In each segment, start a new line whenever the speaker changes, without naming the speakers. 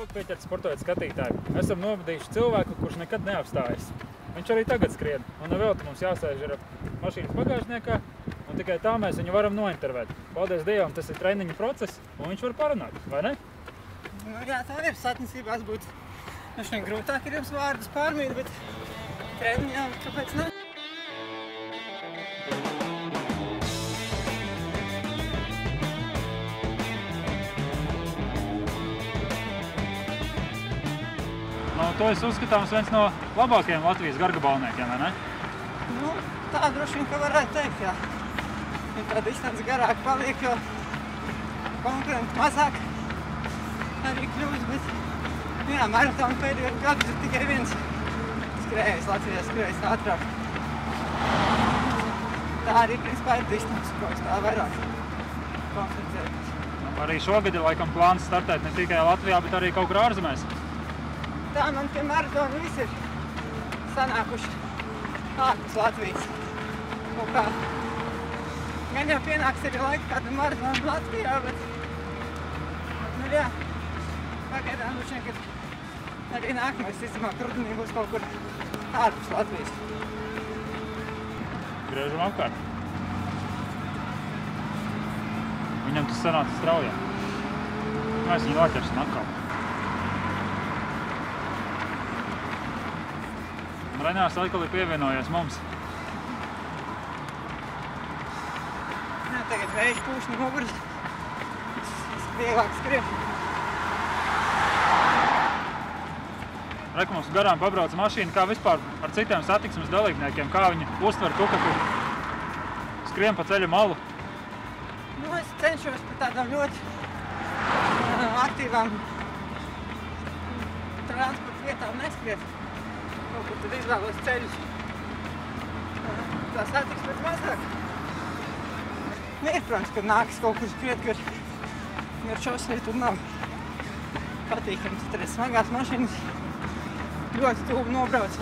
Lūk, pieķert sportojot skatītāji. Esam novadījuši cilvēku, kurš nekad neapstājas. Viņš arī tagad skrien, un vēl te mums jāsēž ar mašīnas bagāžniekā, un tikai tā mēs viņu varam nointervēt. Paldies Dievam, tas ir treniņa process, un viņš var parunāt, vai ne?
Nu, jā, tā ir. Sacensībās būtu grūtāk ir jums vārdus pārmīt, bet treniņā kāpēc ne?
To es uzskatāms viens no labākajiem Latvijas gargabalniekiem, vai ne?
Nu, tā droši vien, ka varētu teikt, jā. Ja tā distance garāk paliek, jo konkurenti mazāk arī kļūst, bet jā, maratonu pēdējos gadus ir tikai viens skrējējs Latvijā skrējējis ātrāk. Tā arī, principā, ir distance, ko es tā vairāk koncentrēties.
Arī šogad ir laikam plāns startēt ne tikai Latvijā, bet arī kaut kur ārzemēs.
Tā man tie maratoni visi ir sanākuši ārpus Latvijas. Kaut kā gan jau pienāks arī laika kāda maratona Latvijā, bet nu jā, pagaidām droši vien, ka arī nākamais visticamāk rudenī būs kaut kur ārpus Latvijas.
Griežam apkārt. Viņam tas sanāca straujā. Mēs viņu noķersim atkal. Renārs atkal ir pievienojies mums.
Jā, tagad vējš pūš no muguras. Vieglāk skrien.
Reku mums garām pabrauc mašīna, kā vispār ar citiem satiksmes dalībniekiem, kā viņi uztver to, ka tu skrien pa ceļa malu.
Nu, es cenšos par tādām ļoti aktīvām transporta vietām neskriet. Kaut kur tad izvēlos ceļus. Tā satiksme ir mazāk. Ir, protams, kad nākas kaut kur skriet, gar šoseju, tur nav patīkams. Tad ir smagās mašīnas ļoti tuvu nobrauc.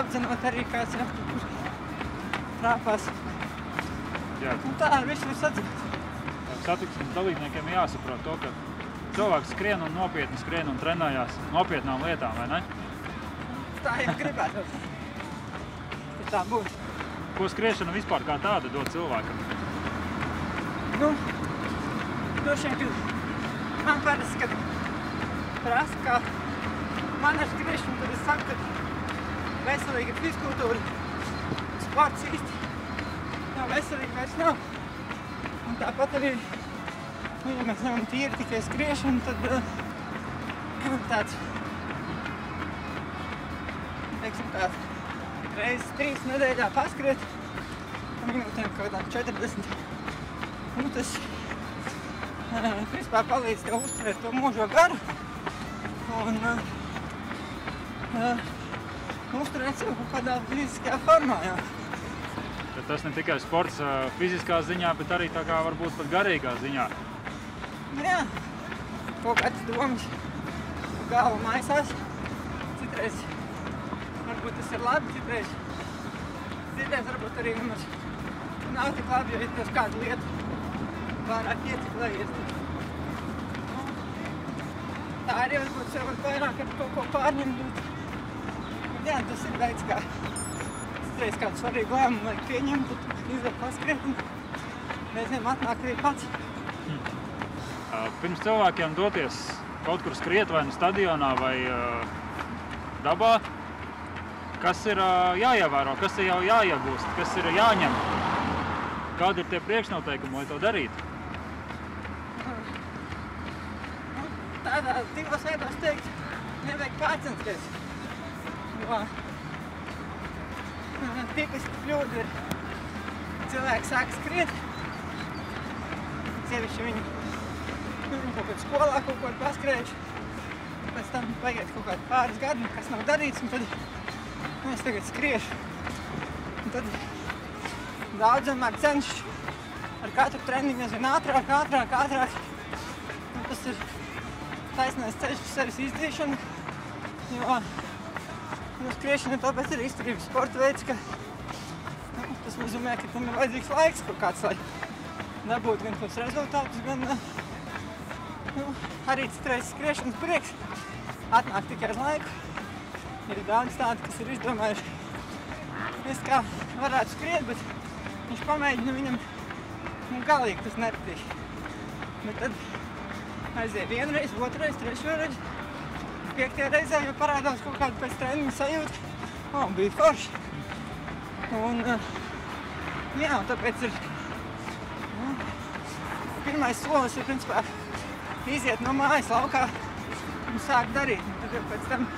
Apdzenot arī kāds jau kaut kur trāpās.
Jā.
Un tā ar visu var sadzīt.
Satiksmes dalībniekiem jāsaprot to, ka cilvēks skrien un nopietni skrien un trenējās nopietnām lietām, vai ne?
Tā jau gribētu. Tā būtu.
Ko skriešana vispār kā tāda dod cilvēkam?
Nu, droši vien, ka man parasti, kad prasa, kā man ar skriešanu, tad es saku, ka veselīga fizkultūra, sports īsti nav veselīgi vairs nav. Un tāpat arī, ja mēs ņemam tīri tikai skriešanu, tad tāds, teiksim tā, reizes 3 nedēļā paskriet, minūtēm kaut kādām 40. Un tas, principā, palīdz tev uzturēt to mūžo garu un uzturēt sev kaut kādā fiziskajā formā, jā.
Tad tas ne tikai sports fiziskā ziņā, bet arī tā kā varbūt pat garīgā ziņā.
Jā, kaut kāds domas galva maisās. Citreiz varbūt tas ir labi, citreiz varbūt arī nemaz nav tik labi, jo ir tas kādu lietu pārāk ieciklējies. Tā arī varbūt sev var vairāk ar kaut ko pārņemt. Jā, tas ir veids, kā citreiz kādu svarīgu lēmumu vajag pieņemt, tad izvēl paskriet un reizēm atnāk arī pats.
Pirms cilvēkiem doties kaut kur skriet vai nu stadionā vai dabā, kas ir jāievēro, kas ir jau jāiegūst, kas ir jāņem? Kādi ir tie priekšnoteikumi, lai to darītu?
Tādā divos veidos teikt, nevajag pārcensties. Jo tipiski kļūda ir cilvēki sāk skriet, sevišķi viņi kaut kādā skolā kaut ko ir paskrējuši, pēc tam paiet kaut kādi pāris gadi, kas nav darīts, un tad es tagad skriešu. Un tad daudzam ar cenšas ar katru treniņu aizvien ātrāk. Un tas ir taisnais ceļš uz sevis izdzīšanu, jo skriešana tāpēc ir izturības sporta veids, ka tas nozīmē, ka tam ir vajadzīgs laiks kaut kāds, lai dabūtu gan tos rezultātus, gan Nu, arī citreiz skriešanas prieks atnāk tikai ar laiku. Ir daudz tādi, kas ir izdomājuši, es kā varētu skriet, bet viņš pamēģina, viņam galīgi tas nepatīk. Bet tad aiziet vienreiz, otrreiz, trešreiz, piektajā reizē, jo parādās kaut kāda pēc treniņa sajūta. Bija forši. Un jā, un tāpēc ir pirmais solis ir, principā, iziet no mājas laukā un sākt darīt. Un tad jau pēc tam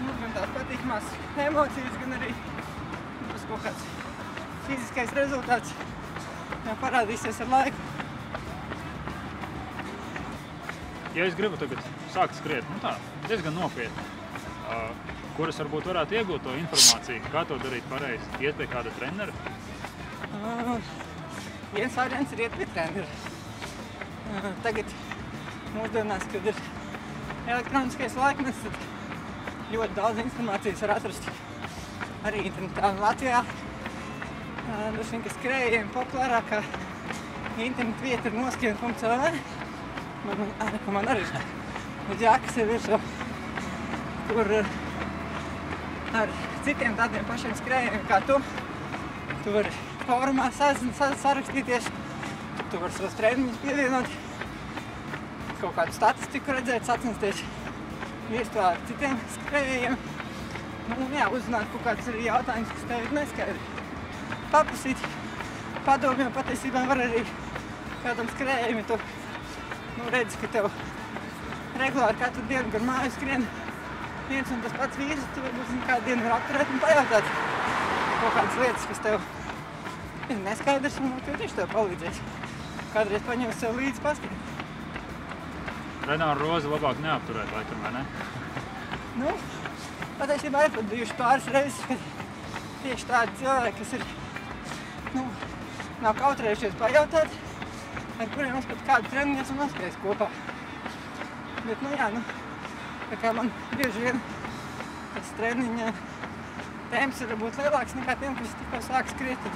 gan tās patīkamās emocijas, gan arī tas kaut kāds fiziskais rezultāts parādīsies ar laiku.
Ja es gribu tagad sākt skriet, nu tā, diezgan nopietni, kuras varbūt varētu iegūt to informāciju, kā to darīt pareizi, iet pie kāda trenera?
Viens variants ir iet pie trenera. Tagad mūsdienās, kad ir elektroniskais laikmets, tad ļoti daudz informācijas var atrast arī internetā. Latvijā droši vien, ka skrējējiem populārākā internetu vieta ir noskrien.lv. Man arī ir ģēkas ir virsā, kur ar citiem tādiem pašiem skrējējiem kā tu vari fórumā sarakstīties, tu vari savus treniņus pievienot, kaut kādu statistiku redzēt, sacensties viestā ar citiem skrējējiem. Un jā, uzzināt kaut kāds arī jautājums, kas tev ir neskaidri. Paprasīt padomiem, patiesībā var arī kādam skrējējiem, ja tu redzi, ka tev regulāri katru dienu gar māju skrien viens un tas pats vīrs, tu varbūt kādu dienu var apturēt un pajautāt kaut kādas lietas, kas tev ir neskaidrs un ka viņš tev palīdzēs. Kādreiz paņems sev līdzi paskatīt.
Renāru Rozi labāk neapturēt, laikam, vai ne?
Nu, patiesībā ir pat bijuši pāris reizes, kad tieši tādi cilvēki, kas ir, nav kautrējušies pajautāt, ar kuriem es pat kādu treniņu esmu noskrējis kopā. Bet, jā, tā kā man bieži vien tas treniņa temps ir varbūt lielāks nekā tiem, kas tikko sāk skriet, tad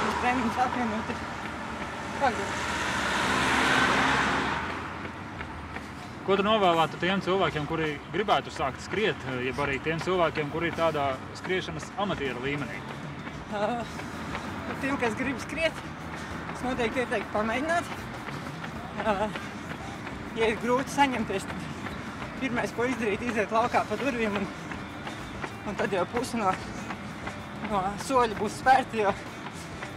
tas treniņus apvienot ir pagļot.
Ko tu novēlētu tiem cilvēkiem, kuri gribētu sākt skriet, jeb arī tiem cilvēkiem, kuri ir tādā skriešanas amatieru līmenī?
Tiem, kas grib skriet, es noteikti ieteiktu pamēģināt. Ja ir grūti saņemties, tad pirmais, ko izdarīt, iziet laukā pa durvīm un tad jau pusi no soļa būs spērti, jo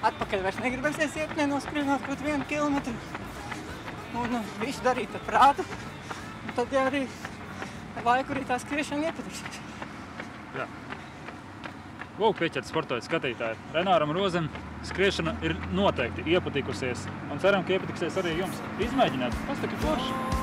atpakaļ vairs negribēsies iet, nenoskrienot kaut 1 kilometru. Un visu darīt ar prātu. Un tad jau arī ar laiku arī tā skriešana iepatiksies.
Jā. Lūk, pieķert sportoja skatītāji. Renāram Rozim skriešana ir noteikti iepatikusies. Un ceram, ka iepatiksies arī jums. Izmēģiniet, tas tā kā forši.